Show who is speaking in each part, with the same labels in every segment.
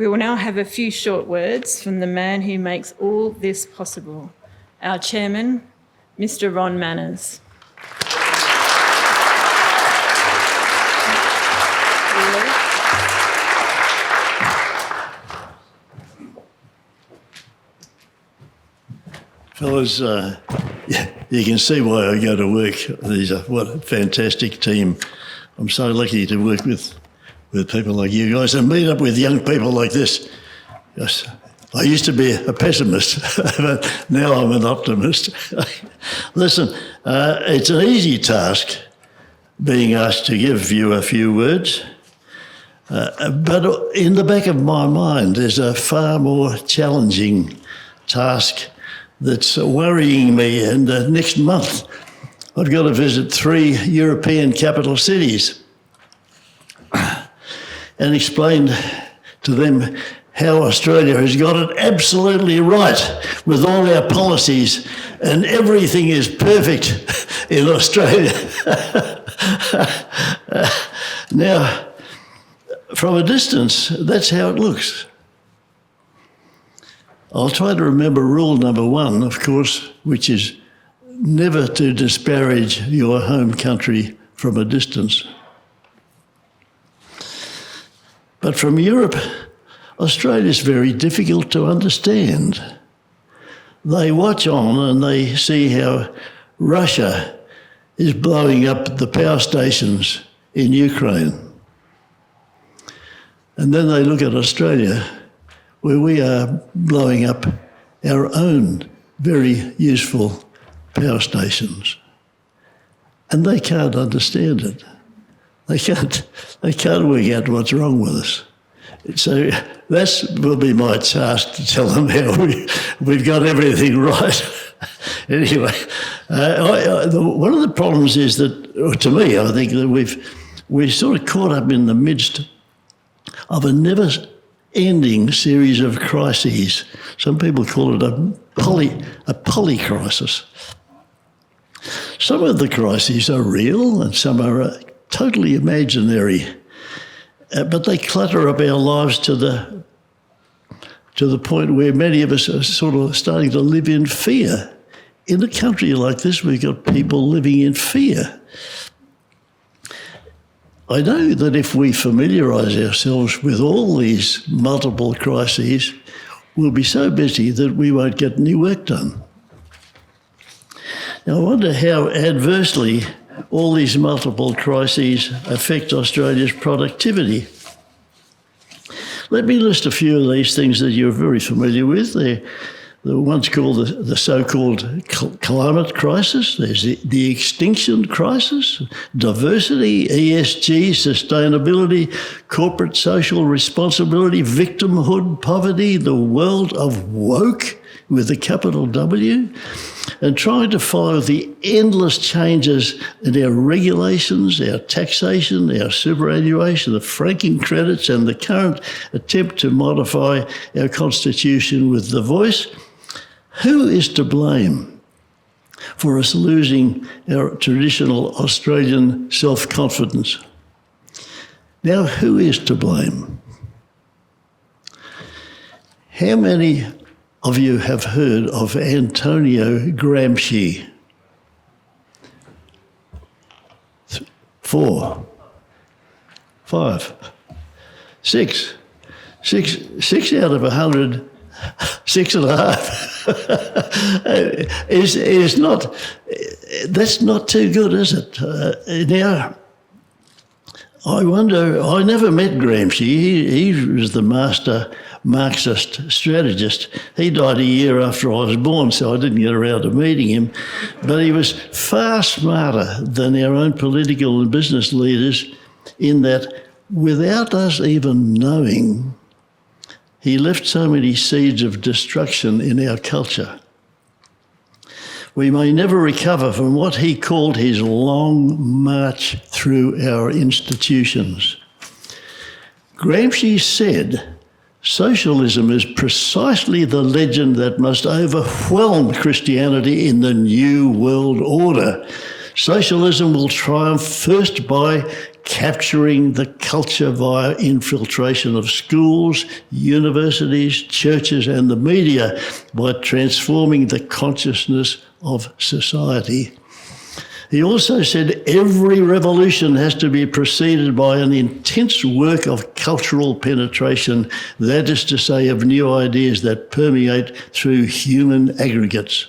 Speaker 1: We will now have a few short words from the man who makes all this possible, our chairman, Mr. Ron Manners.
Speaker 2: Fellas, you can see why I go to work. What a fantastic team. I'm so lucky to work with people like you guys and meet up with young people like this. Yes, I used to be a pessimist, but now I'm an optimist. Listen, it's an easy task being asked to give you a few words, but in the back of my mind there's a far more challenging task that's worrying me, and next month I've got to visit 3 European capital cities and explain to them how Australia has got it absolutely right with all our policies and everything is perfect in Australia. Now, from a distance, that's how it looks. I'll try to remember rule number 1, of course, which is never to disparage your home country from a distance. But from Europe, Australia's very difficult to understand. They watch on and they see how Russia is blowing up the power stations in Ukraine. And then they look at Australia, where we are blowing up our own very useful power stations. And they can't understand it. They can't work out what's wrong with us. So that will be my task, to tell them how we've got everything right. Anyway, one of the problems is that, to me, I think that we're sort of caught up in the midst of a never-ending series of crises. Some people call it a polycrisis. Some of the crises are real and some are totally imaginary, but they clutter up our lives to the point where many of us are sort of starting to live in fear. In a country like this, we've got people living in fear. I know that if we familiarise ourselves with all these multiple crises, we'll be so busy that we won't get any work done. Now, I wonder how adversely all these multiple crises affect Australia's productivity. Let me list a few of these things that you're very familiar with. They're the ones called the so-called climate crisis. There's the extinction crisis, diversity, ESG, sustainability, corporate social responsibility, victimhood, poverty, the world of woke with a capital W, and trying to follow the endless changes in our regulations, our taxation, our superannuation, the franking credits, and the current attempt to modify our constitution with the voice. Who is to blame for us losing our traditional Australian self-confidence? Now, who is to blame? How many of you have heard of Antonio Gramsci? 4, 5, 6. 6 out of 100, 6.5. is not. That's not too good, is it? Now, I wonder. I never met Gramsci. He was the master Marxist strategist. He died a year after I was born, so I didn't get around to meeting him. But he was far smarter than our own political and business leaders in that, without us even knowing, he left so many seeds of destruction in our culture. We may never recover from what he called his long march through our institutions. Gramsci said, socialism is precisely the legend that must overwhelm Christianity in the new world order. Socialism will triumph first by capturing the culture via infiltration of schools, universities, churches and the media by transforming the consciousness of society. He also said every revolution has to be preceded by an intense work of cultural penetration, that is to say, of new ideas that permeate through human aggregates.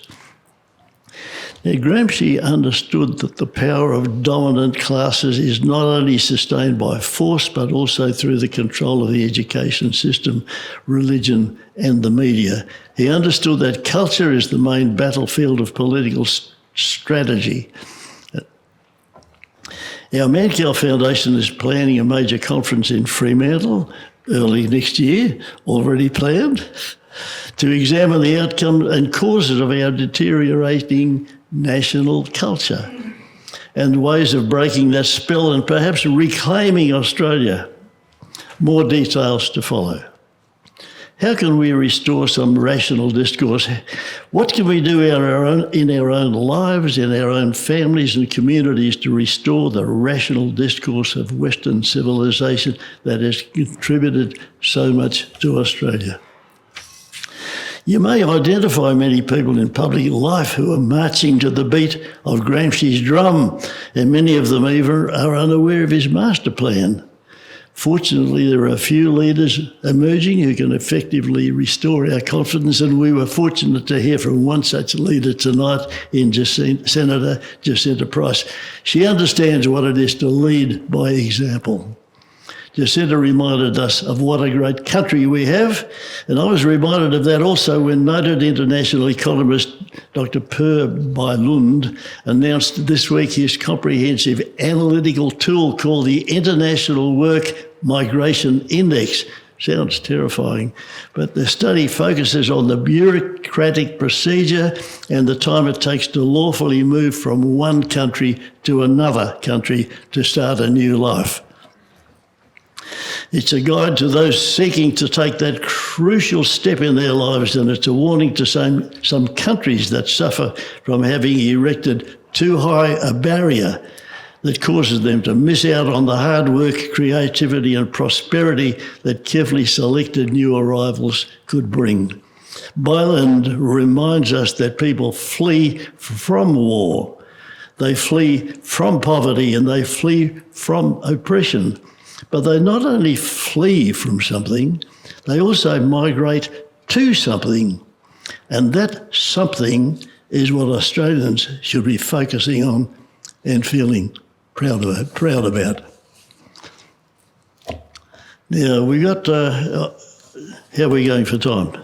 Speaker 2: Now, Gramsci understood that the power of dominant classes is not only sustained by force, but also through the control of the education system, religion, and the media. He understood that culture is the main battlefield of political strategy. Our Mannkal Foundation is planning a major conference in Fremantle early next year, already planned, to examine the outcome and causes of our deteriorating national culture and ways of breaking that spell and perhaps reclaiming Australia. More details to follow. How can we restore some rational discourse? What can we do in our own lives, in our own families and communities to restore the rational discourse of Western civilization that has contributed so much to Australia? You may identify many people in public life who are marching to the beat of Gramsci's drum, and many of them even are unaware of his master plan. Fortunately, there are a few leaders emerging who can effectively restore our confidence, and we were fortunate to hear from one such leader tonight in Senator Jacinta Price. She understands what it is to lead by example. Jacinta reminded us of what a great country we have, and I was reminded of that also when noted international economist Dr. Per Bylund announced this week his comprehensive analytical tool called the International Work Migration Index. Sounds terrifying, but the study focuses on the bureaucratic procedure and the time it takes to lawfully move from one country to another country to start a new life. It's a guide to those seeking to take that crucial step in their lives, and it's a warning to some countries that suffer from having erected too high a barrier that causes them to miss out on the hard work, creativity and prosperity that carefully selected new arrivals could bring. Byland reminds us that people flee from war, they flee from poverty and they flee from oppression. But they not only flee from something, they also migrate to something. And that something is what Australians should be focusing on and feeling proud about. Now, we got, how are we going for time?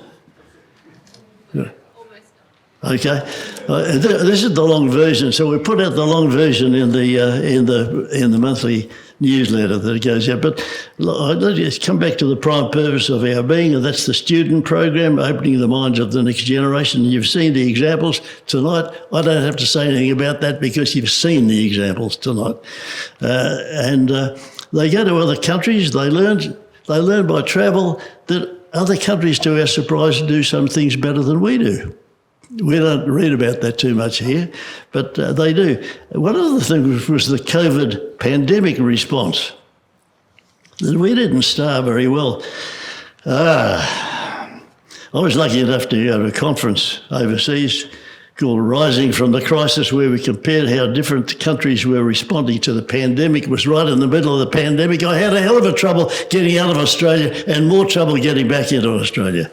Speaker 2: Okay, this is the long version. So we put out the long version in the monthly newsletter that goes out. But I'd just come back to the prime purpose of our being, and that's the student program, opening the minds of the next generation. You've seen the examples tonight. I don't have to say anything about that because you've seen the examples tonight. They go to other countries. They learn by travel that other countries, to our surprise, do some things better than we do. We don't read about that too much here, but they do. One of the things was the COVID pandemic response, that we didn't start very well. I was lucky enough to go to a conference overseas called Rising from the Crisis, where we compared how different countries were responding to the pandemic. It was right in the middle of the pandemic. I had a hell of a trouble getting out of Australia and more trouble getting back into Australia.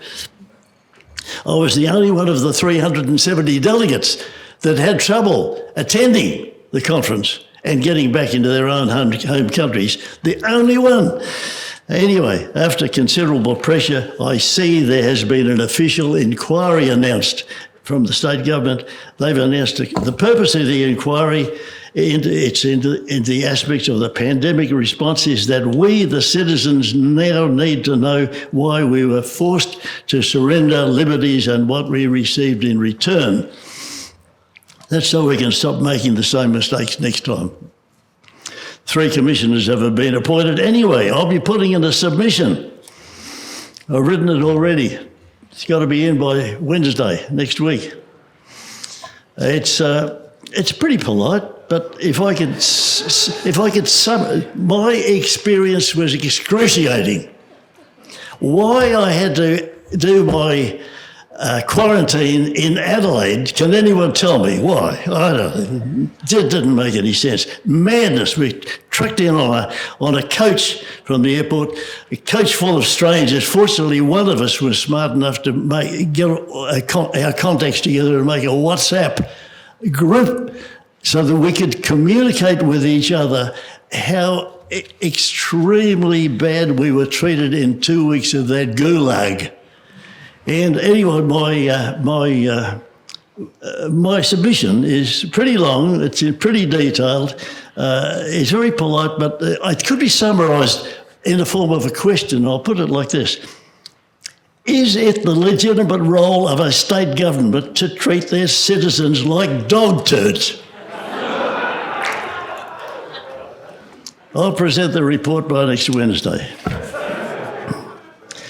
Speaker 2: I was the only one of the 370 delegates that had trouble attending the conference and getting back into their own home countries. The only one. Anyway, after considerable pressure, I see there has been an official inquiry announced from the state government. They've announced the purpose of the inquiry into the aspects of the pandemic response is that we, the citizens, now need to know why we were forced to surrender liberties and what we received in return. That's so we can stop making the same mistakes next time. 3 commissioners have been appointed anyway. I'll be putting in a submission. I've written it already. It's got to be in by Wednesday next week. It's it's pretty polite, but if I could sum, my experience was excruciating. Why I had to do my quarantine in Adelaide, can anyone tell me why? I don't. It didn't make any sense. Madness. We trucked in on a coach from the airport, a coach full of strangers. Fortunately, one of us was smart enough to get our contacts together and make a WhatsApp group so that we could communicate with each other how extremely bad we were treated in 2 weeks of that gulag. And anyway, my submission is pretty long. It's pretty detailed. It's very polite, but it could be summarised in the form of a question. I'll put it like this. Is it the legitimate role of a state government to treat their citizens like dog turds? I'll present the report by next Wednesday.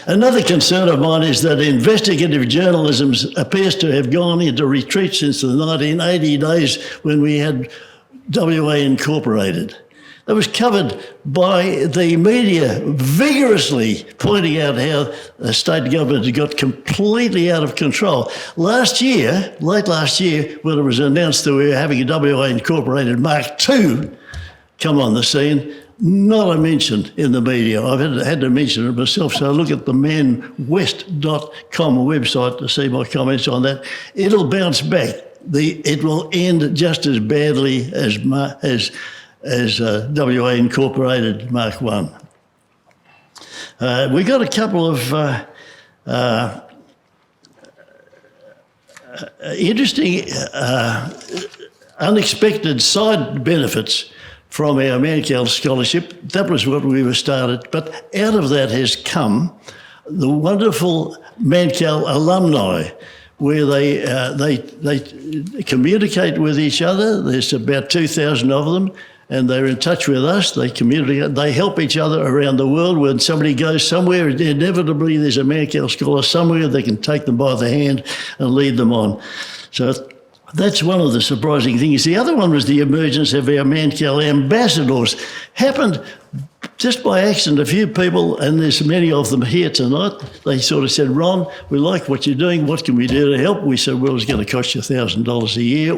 Speaker 2: Another concern of mine is that investigative journalism appears to have gone into retreat since the 1980 days when we had WA Incorporated. It was covered by the media vigorously pointing out how the state government had got completely out of control. Late last year, when it was announced that we were having a WA Incorporated Mark II come on the scene, not a mention in the media. I've had to mention it myself, so look at the manwest.com website to see my comments on that. It'll bounce back. It will end just as badly as WA Incorporated Mark I. We got a couple of interesting, unexpected side benefits from our Mannkal scholarship. That was what we were started, but out of that has come the wonderful Mannkal alumni, where they communicate with each other. There's about 2,000 of them, and they're in touch with us. They communicate. They help each other around the world. When somebody goes somewhere, inevitably there's a Mannkal scholar somewhere. They can take them by the hand and lead them on. So that's one of the surprising things. The other one was the emergence of our Mannkal ambassadors. Happened just by accident. A few people, and there's many of them here tonight, they sort of said, Ron, we like what you're doing. What can we do to help? We said, well, it's going to cost you $1,000 a year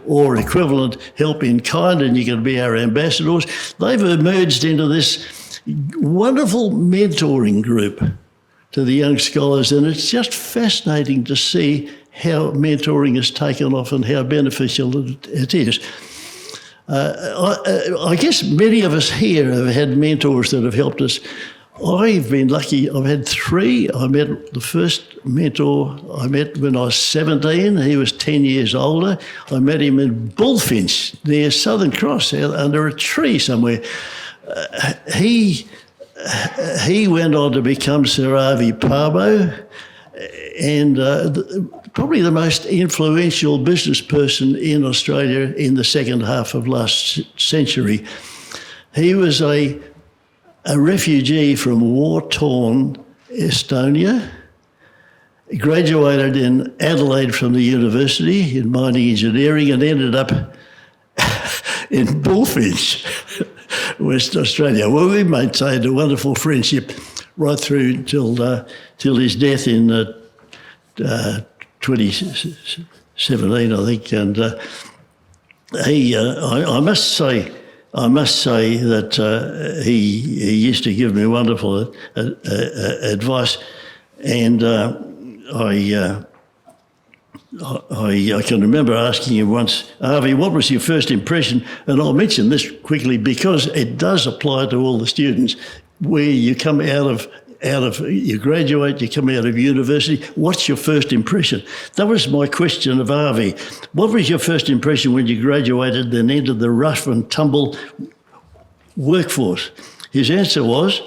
Speaker 2: or equivalent help in kind, and you're going to be our ambassadors. They've emerged into this wonderful mentoring group to the young scholars, and it's just fascinating to see how mentoring has taken off and how beneficial it is. I guess many of us here have had mentors that have helped us. I've been lucky. I've had three. I met the first mentor I met when I was 17. He was 10 years older. I met him in Bullfinch near Southern Cross under a tree somewhere. He went on to become Sir Avi Parbo, and probably the most influential business person in Australia in the second half of last century. He was a refugee from war-torn Estonia, graduated in Adelaide from the university in mining engineering, and ended up in Bullfinch, West Australia. Well, we maintained a wonderful friendship right through till his death in 2017, I think. And I must say that he used to give me wonderful advice, and I can remember asking him once, Harvey, what was your first impression? And I'll mention this quickly because it does apply to all the students. Where you come you graduate, you come out of university, what's your first impression? That was my question of Harvey. What was your first impression when you graduated and entered the rough and tumble workforce? His answer was,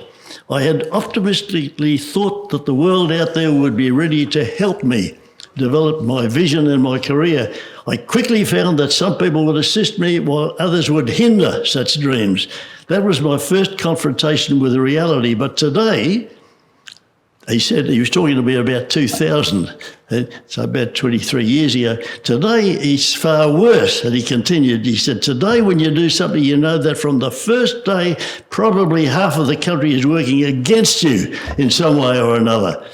Speaker 2: I had optimistically thought that the world out there would be ready to help me develop my vision and my career. I quickly found that some people would assist me while others would hinder such dreams. That was my first confrontation with reality. But today, He said, he was talking to me about 2000, so about 23 years ago. Today, it's far worse. And he continued, he said, today when you do something, you know that from the first day, probably half of the country is working against you in some way or another.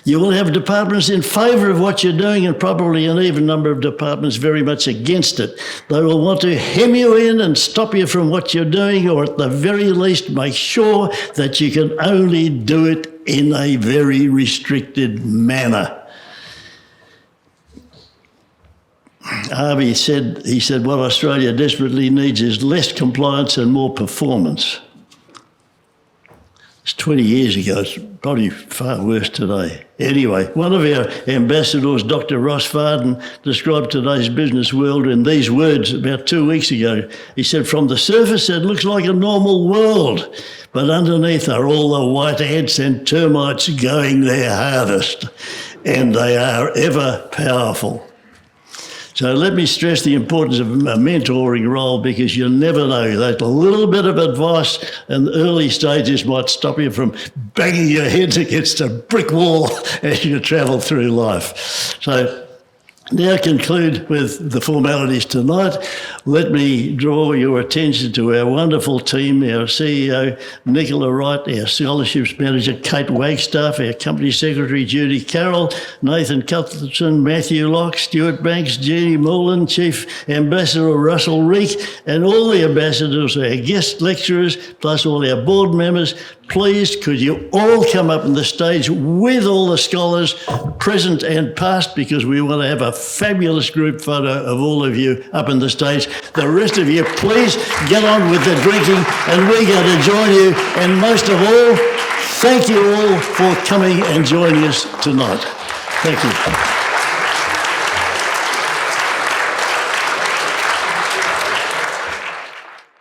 Speaker 2: You will have departments in favour of what you're doing and probably an even number of departments very much against it. They will want to hem you in and stop you from what you're doing, or at the very least make sure that you can only do it in a very restricted manner. Harvey said, what Australia desperately needs is less compliance and more performance. It's 20 years ago. It's probably far worse today. Anyway, one of our ambassadors, Dr. Ross Farden, described today's business world in these words about 2 weeks ago. He said, from the surface, it looks like a normal world, but underneath are all the white ants and termites going their hardest, and they are ever powerful. So let me stress the importance of a mentoring role, because you never know. That little bit of advice in the early stages might stop you from banging your heads against a brick wall as you travel through life. So now conclude with the formalities tonight. Let me draw your attention to our wonderful team, our CEO, Nicola Wright, our scholarships manager, Kate Wagstaff, our company secretary, Judy Carroll, Nathan Cuthbertson, Matthew Locke, Stuart Banks, Jeannie Moreland, Chief Ambassador Russell Reek, and all the ambassadors, our guest lecturers, plus all our board members. Please, could you all come up on the stage with all the scholars, present and past, because we want to have a fabulous group photo of all of you up on the stage. The rest of you, please get on with the drinking, and we're going to join you. And most of all, thank you all for coming and joining us tonight. Thank you.